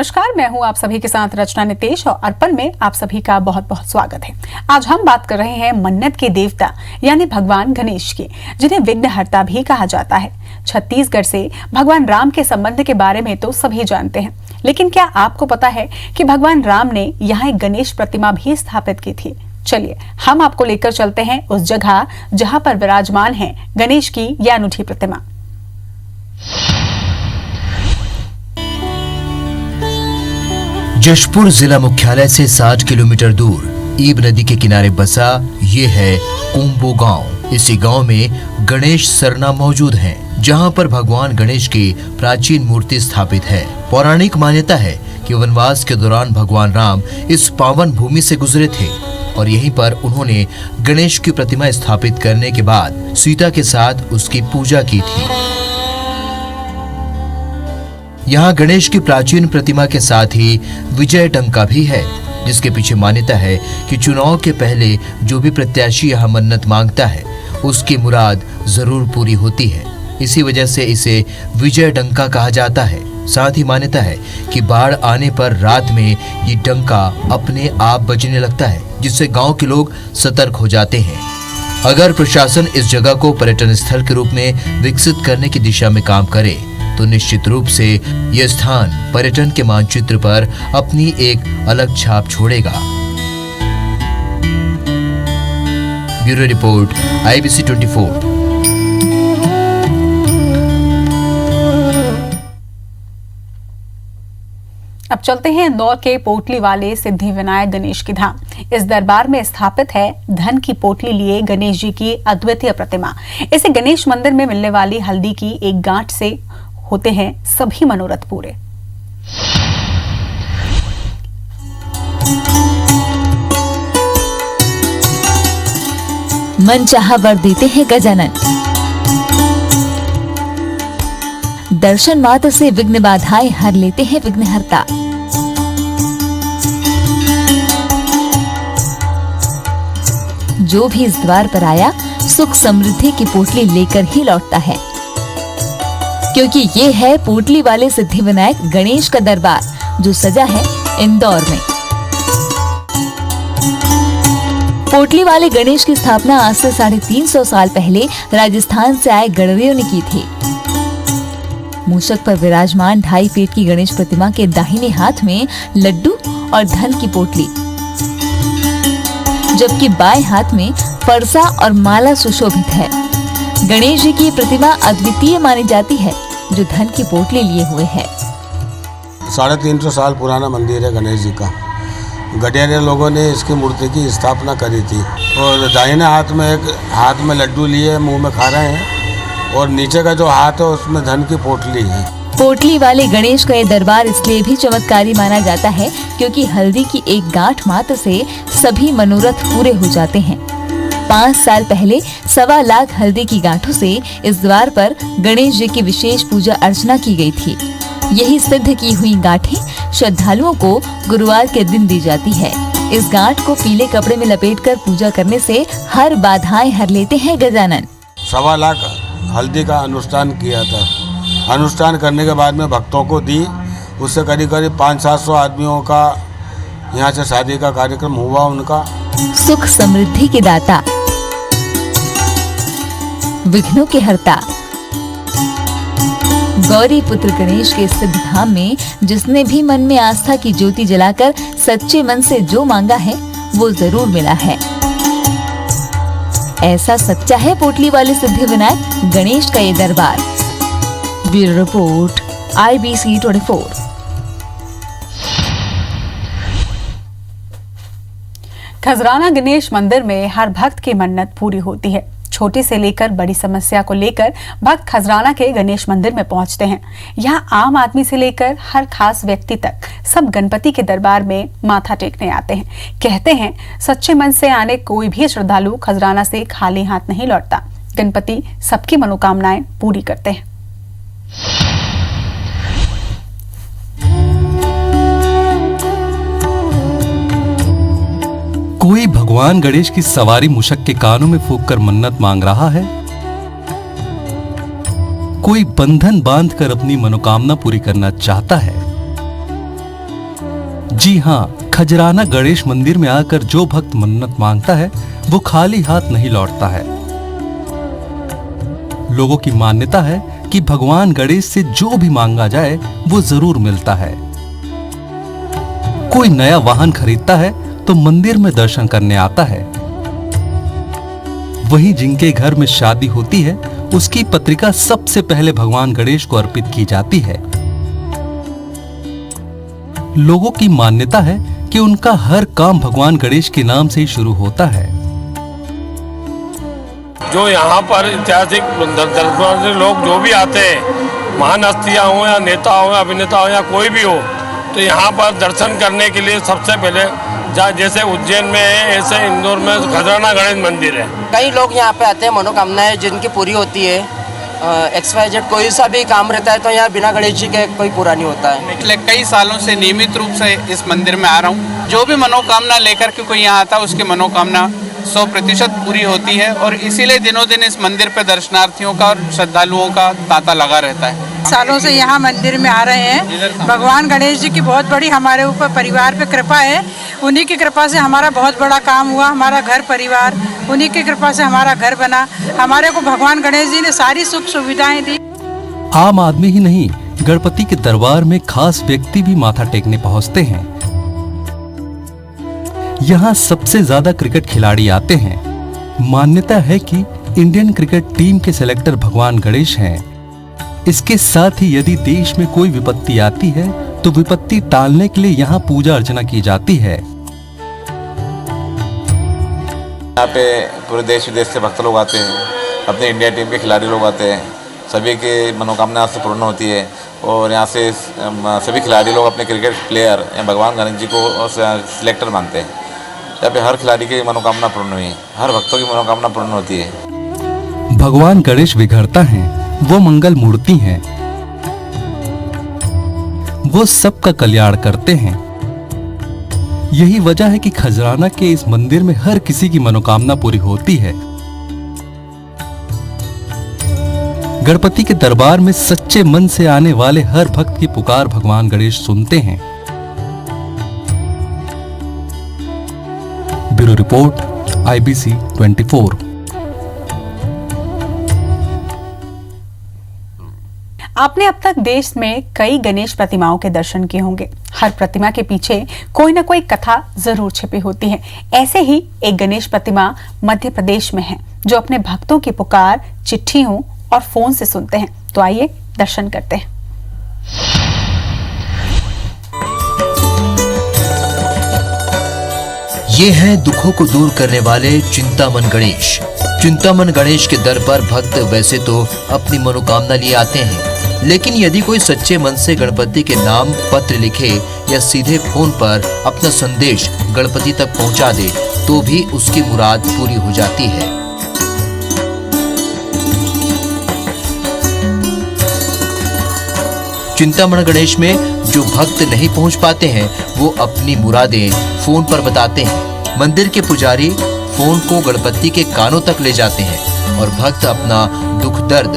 नमस्कार, मैं हूं आप सभी के साथ रचना नितेश और अर्पण में आप सभी का बहुत बहुत स्वागत है। आज हम बात कर रहे हैं मन्नत के देवता यानी भगवान गणेश की, जिन्हें विघ्नहर्ता भी कहा जाता है। छत्तीसगढ़ से भगवान राम के संबंध के बारे में तो सभी जानते हैं, लेकिन क्या आपको पता है कि भगवान राम ने यहाँ एक गणेश प्रतिमा भी स्थापित की थी? चलिए हम आपको लेकर चलते हैं उस जगह जहाँ पर विराजमान है गणेश की यह अनूठी प्रतिमा। जशपुर जिला मुख्यालय से 60 किलोमीटर दूर ईब नदी के किनारे बसा ये है कोम्बो गांव। इसी गांव में गणेश सरना मौजूद हैं, जहां पर भगवान गणेश की प्राचीन मूर्ति स्थापित है। पौराणिक मान्यता है कि वनवास के दौरान भगवान राम इस पावन भूमि से गुजरे थे और यहीं पर उन्होंने गणेश की प्रतिमा स्थापित करने के बाद सीता के साथ उसकी पूजा की थी। यहाँ गणेश की प्राचीन प्रतिमा के साथ ही विजय डंका भी है, जिसके पीछे मान्यता है कि चुनाव के पहले जो भी प्रत्याशी यहाँ मन्नत मांगता है उसकी मुराद जरूर पूरी होती है। इसी वजह से इसे विजय डंका कहा जाता है। साथ ही मान्यता है कि बाढ़ आने पर रात में ये डंका अपने आप बजने लगता है, जिससे गांव के लोग सतर्क हो जाते हैं। अगर प्रशासन इस जगह को पर्यटन स्थल के रूप में विकसित करने की दिशा में काम करे तो निश्चित रूप से यह स्थान पर्यटन के मानचित्र पर अपनी एक अलग छाप छोड़ेगा। Bureau report, IBC 24। अब चलते हैं इंदौर के पोटली वाले सिद्धि विनायक गणेश की धाम। इस दरबार में स्थापित है धन की पोटली लिए गणेश जी की अद्वितीय प्रतिमा। इसे गणेश मंदिर में मिलने वाली हल्दी की एक गांठ से होते हैं सभी मनोरथ पूरे। मनचाहा वर देते हैं गजानन। दर्शन मात्र से विघ्न बाधाएं हर लेते हैं विघ्नहर्ता। जो भी इस द्वार पर आया सुख समृद्धि की पोटली लेकर ही लौटता है, क्योंकि ये है पोटली वाले सिद्धि विनायक गणेश का दरबार जो सजा है इंदौर में। पोटली वाले गणेश की स्थापना आज से 350 साल पहले राजस्थान से आए गणरियों ने की थी। मूषक पर विराजमान 2.5 फीट की गणेश प्रतिमा के दाहिने हाथ में लड्डू और धन की पोटली, जबकि बाएं हाथ में फरसा और माला सुशोभित है। गणेश जी की प्रतिमा अद्वितीय मानी जाती है, जो धन की पोटली लिए हुए है। 350 साल पुराना मंदिर है गणेश जी का। गडेरे लोगों ने इसकी मूर्ति की स्थापना करी थी और दाहिने हाथ में लड्डू लिए मुंह में खा रहे हैं और नीचे का जो हाथ है उसमें धन की पोटली है। पोटली वाले गणेश का ये दरबार इसलिए भी चमत्कारी माना जाता है क्योंकि हल्दी की एक गांठ मात्र से सभी मनोरथ पूरे हो जाते हैं। 5 साल पहले 1.25 लाख हल्दी की गांठों से इस द्वार पर गणेश जी की विशेष पूजा अर्चना की गई थी। यही सिद्ध की हुई गांठें श्रद्धालुओं को गुरुवार के दिन दी जाती है। इस गांठ को पीले कपड़े में लपेटकर पूजा करने से हर बाधाएं हर लेते हैं गजानन। 1.25 लाख हल्दी का अनुष्ठान किया था। अनुष्ठान करने के बाद में भक्तों को दी। उससे करीब 500-700 आदमियों का यहाँ से शादी का कार्यक्रम हुआ। उनका सुख समृद्धि के दाता, विघ्नों के हरता, गौरी पुत्र गणेश के सिद्ध धाम में जिसने भी मन में आस्था की ज्योति जलाकर सच्चे मन से जो मांगा है वो जरूर मिला है। ऐसा सच्चा है पोटली वाले सिद्धि विनायक गणेश का ये दरबार। Bureau report, IBC 24। Khajrana Ganesh मंदिर में हर भक्त की मन्नत पूरी होती है। छोटी से लेकर बड़ी समस्या को लेकर भक्त खजराना के गणेश मंदिर में पहुंचते हैं। यहाँ आम आदमी से लेकर हर खास व्यक्ति तक सब गणपति के दरबार में माथा टेकने आते हैं। कहते हैं सच्चे मन से आने कोई भी श्रद्धालु खजराना से खाली हाथ नहीं लौटता। गणपति सबकी मनोकामनाएं पूरी करते हैं। कोई भगवान गणेश की सवारी मूषक के कानों में फूंक कर मन्नत मांग रहा है, कोई बंधन बांध कर अपनी मनोकामना पूरी करना चाहता है। जी हाँ, खजराना गणेश मंदिर में आकर जो भक्त मन्नत मांगता है वो खाली हाथ नहीं लौटता है। लोगों की मान्यता है कि भगवान गणेश से जो भी मांगा जाए वो जरूर मिलता है। कोई नया वाहन खरीदता है तो मंदिर में दर्शन करने आता है। वहीं जिनके घर में शादी होती है उसकी पत्रिका सबसे पहले भगवान गणेश को अर्पित की जाती है। लोगों की मान्यता है कि उनका हर काम भगवान गणेश के नाम से ही शुरू होता है। जो यहाँ पर ऐतिहासिक दर्शनार्थी लोग जो भी आते हैं, महान हस्तियाँ हो या नेता हो या अभिनेता हो या कोई भी हो, तो यहाँ पर दर्शन करने के लिए सबसे पहले जैसे उज्जैन में है ऐसे इंदौर में खजराना गणेश मंदिर है। कई लोग यहाँ पे आते हैं, मनोकामनाएं जिनकी पूरी होती है, XYZ कोई सा भी काम रहता है तो यहाँ बिना गणेश जी के कोई पूरा नहीं होता है। पिछले कई सालों से नियमित रूप से इस मंदिर में आ रहा हूँ। जो भी मनोकामना लेकर के कोई यहाँ आता है उसकी मनोकामना 100% पूरी होती है और इसीलिए दिनों दिन इस मंदिर पे दर्शनार्थियों का और श्रद्धालुओं का तांता लगा रहता है। सालों से यहाँ मंदिर में आ रहे हैं। भगवान गणेश जी की बहुत बड़ी हमारे ऊपर परिवार पे कृपा है। उन्हीं की कृपा से हमारा बहुत बड़ा काम हुआ, हमारा घर परिवार, उन्हीं की कृपा से हमारा घर बना। हमारे को भगवान गणेश जी ने सारी सुख सुविधाएं दी। आम आदमी ही नहीं, गणपति के दरबार में खास व्यक्ति भी माथा टेकने पहुंचते हैं। यहाँ सबसे ज्यादा क्रिकेट खिलाड़ी आते हैं। मान्यता है कि इंडियन क्रिकेट टीम के सेलेक्टर भगवान गणेश हैं। इसके साथ ही यदि देश में कोई विपत्ति आती है तो विपत्ति टालने के लिए यहाँ पूजा अर्चना की जाती है। यहाँ पे पूरे देश विदेश से भक्त लोग आते हैं, अपने इंडिया टीम के खिलाड़ी लोग आते हैं, सभी की मनोकामना से पूर्ण होती है और यहाँ से सभी खिलाड़ी लोग अपने क्रिकेट प्लेयर या भगवान गणेश जी को सिलेक्टर मानते हैं। यहाँ पे हर खिलाड़ी की मनोकामना पूर्ण हुई है, हर भक्तों की मनोकामना पूर्ण होती है। भगवान गणेश विघरता है, वो मंगल मूर्ति हैं। वो सबका कल्याण करते हैं। यही वजह है कि खजराना के इस मंदिर में हर किसी की मनोकामना पूरी होती है। गणपति के दरबार में सच्चे मन से आने वाले हर भक्त की पुकार भगवान गणेश सुनते हैं। Bureau report, IBC 24। आपने अब तक देश में कई गणेश प्रतिमाओं के दर्शन किए होंगे। हर प्रतिमा के पीछे कोई ना कोई कथा जरूर छिपी होती है। ऐसे ही एक गणेश प्रतिमा मध्य प्रदेश में है, जो अपने भक्तों की पुकार चिट्ठियों और फोन से सुनते हैं। तो आइए दर्शन करते हैं। ये हैं दुखों को दूर करने वाले चिंतामन गणेश। चिंतामन गणेश के दर पर भक्त वैसे तो अपनी मनोकामना लिए आते हैं, लेकिन यदि कोई सच्चे मन से गणपति के नाम पत्र लिखे या सीधे फोन पर अपना संदेश गणपति तक पहुंचा दे तो भी उसकी मुराद पूरी हो जाती है। चिंतामन गणेश में जो भक्त नहीं पहुंच पाते हैं वो अपनी मुरादें फोन पर बताते हैं। मंदिर के पुजारी फोन को गणपति के कानों तक ले जाते हैं और भक्त अपना दुख दर्द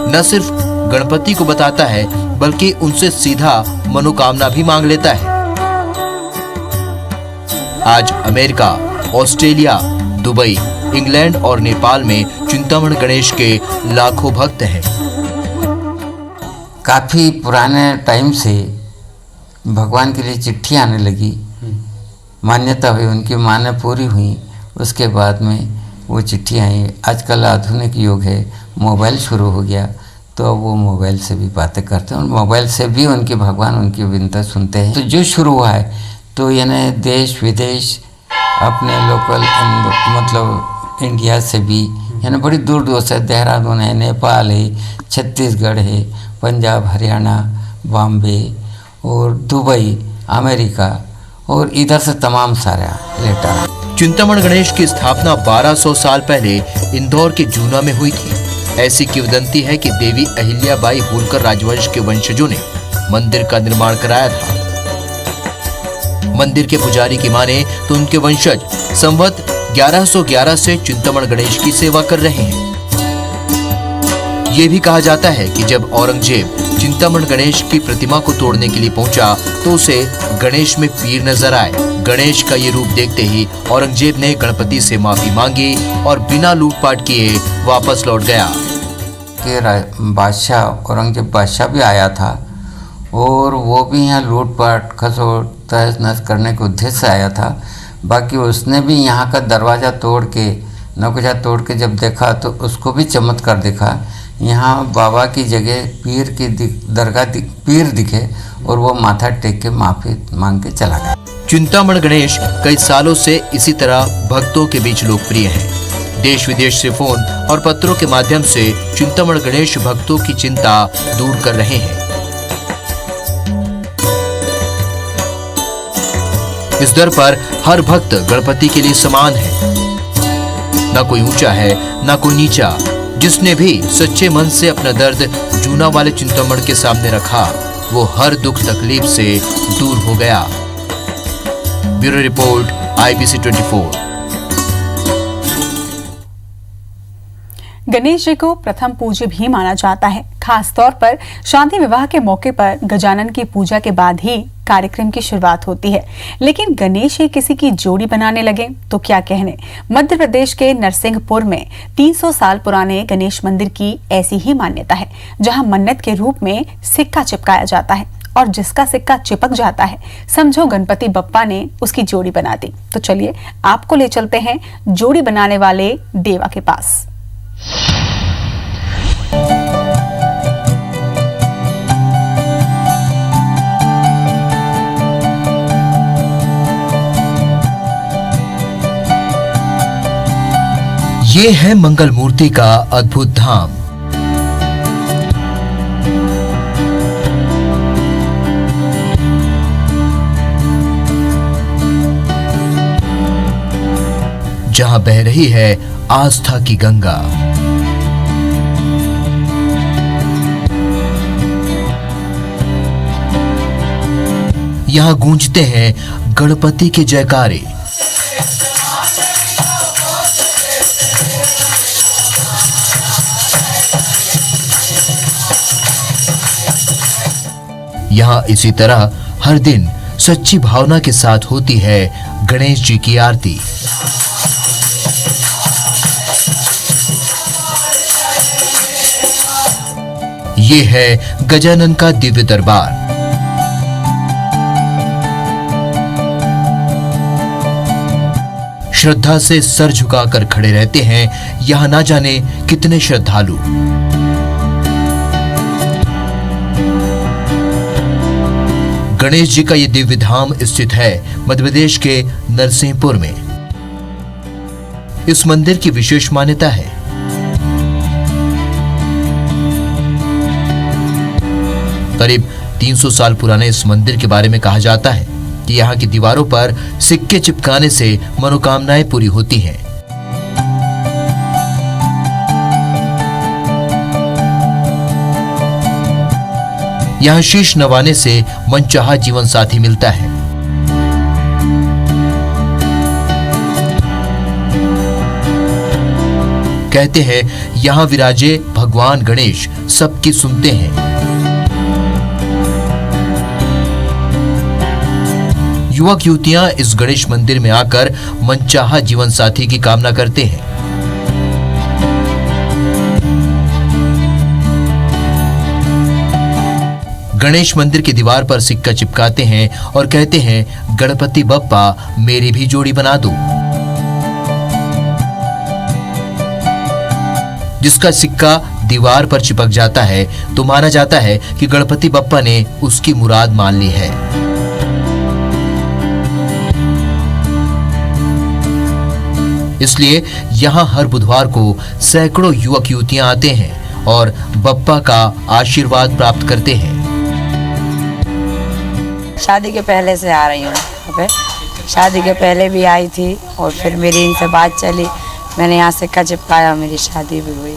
न सिर्फ गणपति को बताता है बल्कि उनसे सीधा मनोकामना भी मांग लेता है। आज अमेरिका, ऑस्ट्रेलिया, दुबई, इंग्लैंड और नेपाल में चिंतामन गणेश के लाखों भक्त हैं। काफ़ी पुराने टाइम से भगवान के लिए चिट्ठी आने लगी, मान्यता हुई, उनकी मान्य पूरी हुई। उसके बाद में वो चिट्ठी आई। आजकल आधुनिक युग है, मोबाइल शुरू हो गया तो वो मोबाइल से भी बातें करते हैं और मोबाइल से भी उनके भगवान उनकी विनती सुनते हैं। तो जो शुरू हुआ है तो यानी देश विदेश अपने लोकल मतलब इंडिया से भी यानी बड़ी दूर दूर से, देहरादून है, नेपाल है, छत्तीसगढ़ है, पंजाब, हरियाणा, बॉम्बे और दुबई, अमेरिका और इधर से तमाम सारे लेटर। चिंतामन गणेश की स्थापना 1200 साल पहले इंदौर के जूना में हुई थी। ऐसी किंवदंती है कि देवी अहिल्याबाई होलकर राजवंश के वंशजों ने मंदिर का निर्माण कराया था। मंदिर के पुजारी की माने तो उनके वंशज संवत 1111 से चिंतामन गणेश की सेवा कर रहे हैं। ये भी कहा जाता है कि जब औरंगजेब चिंतामण गणेश की प्रतिमा को तोड़ने के लिए पहुंचा तो उसे गणेश में पीर नजर आए। गणेश का ये रूप देखते ही औरंगजेब ने गणपति से माफी मांगी और बिना लूटपाट किए वापस लौट गया। के बादशाह औरंगजेब बादशाह भी आया था और वो भी यहाँ लूटपाट खसोट तहस नहस करने के उद्देश्य से आया था। बाकी उसने भी यहाँ का दरवाज़ा तोड़ के नौकजा तोड़ के जब देखा तो उसको भी चमत्कार दिखा। यहाँ बाबा की जगह पीर की दरगाह पीर दिखे और वो माथा टेक के माफी मांग के चला गया। चिंतामण गणेश कई सालों से इसी तरह भक्तों के बीच लोकप्रिय है। देश विदेश से फोन और पत्रों के माध्यम से चिंतामण गणेश भक्तों की चिंता दूर कर रहे हैं। इस दर पर हर भक्त गणपति के लिए समान है, न कोई ऊंचा है न कोई नीचा। जिसने भी सच्चे मन से अपना दर्द जूना वाले चिंतामण के सामने रखा वो हर दुख तकलीफ से दूर हो गया। Bureau report IBC 24। Ganesh ji को प्रथम पूज्य भी माना जाता है। खास तौर पर शादी विवाह के मौके पर गजानन की पूजा के बाद ही कार्यक्रम की शुरुआत होती है। लेकिन गणेश ही किसी की जोड़ी बनाने लगे तो क्या कहने। मध्य प्रदेश के नरसिंहपुर में 300 साल पुराने गणेश मंदिर की ऐसी ही मान्यता है, जहां मन्नत के रूप में सिक्का चिपकाया जाता है और जिसका सिक्का चिपक जाता है समझो गणपति बप्पा ने उसकी जोड़ी बना दी। तो चलिए आपको ले चलते हैं जोड़ी बनाने वाले देवा के पास। ये है मंगल मूर्ति का अद्भुत धाम। जहां बह रही है आस्था की गंगा। यहां गूंजते हैं गणपति के जयकारे। यहाँ इसी तरह हर दिन सच्ची भावना के साथ होती है गणेश जी की आरती। ये है गजानन का दिव्य दरबार। श्रद्धा से सर झुकाकर खड़े रहते हैं यहाँ ना जाने कितने श्रद्धालु। गणेश जी का ये दिव्य धाम स्थित है मध्य प्रदेश के नरसिंहपुर में। इस मंदिर की विशेष मान्यता है। करीब 300 साल पुराने इस मंदिर के बारे में कहा जाता है कि यहाँ की दीवारों पर सिक्के चिपकाने से मनोकामनाएं पूरी होती हैं। यहाँ शीश नवाने से मनचाहा जीवन साथी मिलता है। कहते हैं यहाँ विराजे भगवान गणेश सबकी सुनते हैं। युवक युवतियां इस गणेश मंदिर में आकर मनचाहा जीवन साथी की कामना करते हैं। गणेश मंदिर की दीवार पर सिक्का चिपकाते हैं और कहते हैं गणपति बप्पा मेरी भी जोड़ी बना दो। जिसका सिक्का दीवार पर चिपक जाता है तो माना जाता है कि गणपति बप्पा ने उसकी मुराद मान ली है। इसलिए यहाँ हर बुधवार को सैकड़ों युवक युवतियां आते हैं और बप्पा का आशीर्वाद प्राप्त करते हैं। शादी के पहले से आ रही हूँ यहाँ पे। शादी के पहले भी आई थी और फिर मेरी इनसे बात चली, मैंने यहाँ सिक्का चिपकाया, मेरी शादी भी हुई।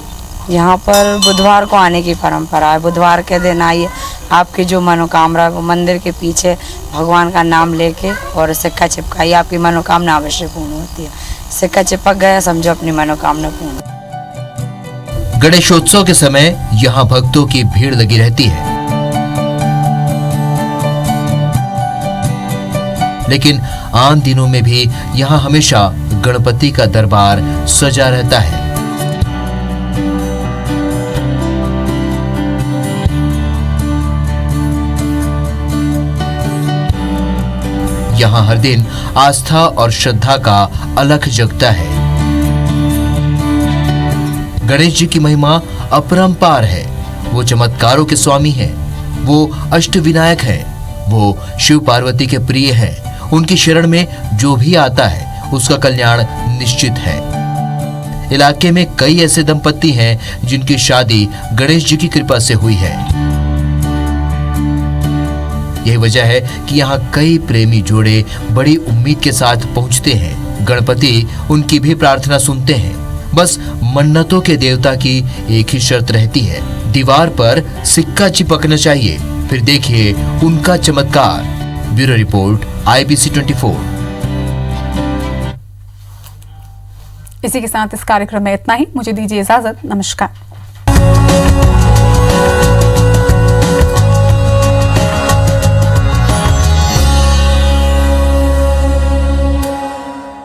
यहाँ पर बुधवार को आने की परंपरा है। बुधवार के दिन आइए, आपकी जो मनोकामना वो मंदिर के पीछे भगवान का नाम लेके और सिक्का चिपकाइए, आपकी मनोकामना अवश्य पूर्ण होती है। सिक्का चिपक गया समझो अपनी मनोकामना पूर्ण। गणेशोत्सव के समय यहाँ भक्तों की भीड़ लगी रहती है, लेकिन आम दिनों में भी यहाँ हमेशा गणपति का दरबार सजा रहता है। यहाँ हर दिन आस्था और श्रद्धा का अलख जगता है। गणेश जी की महिमा अपरंपार है। वो चमत्कारों के स्वामी हैं, वो अष्टविनायक हैं, वो शिव पार्वती के प्रिय हैं। उनकी शरण में जो भी आता है उसका कल्याण निश्चित है। इलाके में कई ऐसे दंपत्ति हैं जिनकी शादी गणेश जी की कृपा से हुई है। यही वजह है कि यहाँ कई प्रेमी जोड़े बड़ी उम्मीद के साथ पहुँचते हैं। गणपति उनकी भी प्रार्थना सुनते हैं। बस मन्नतों के देवता की एक ही शर्त रहती है, दीवार पर सिक्का चिपकना चाहिए। फिर देखिए उनका चमत्कार। Bureau report, IBC 24। इसी के साथ इस कार्यक्रम में इतना ही। मुझे दीजिए इजाजत। नमस्कार।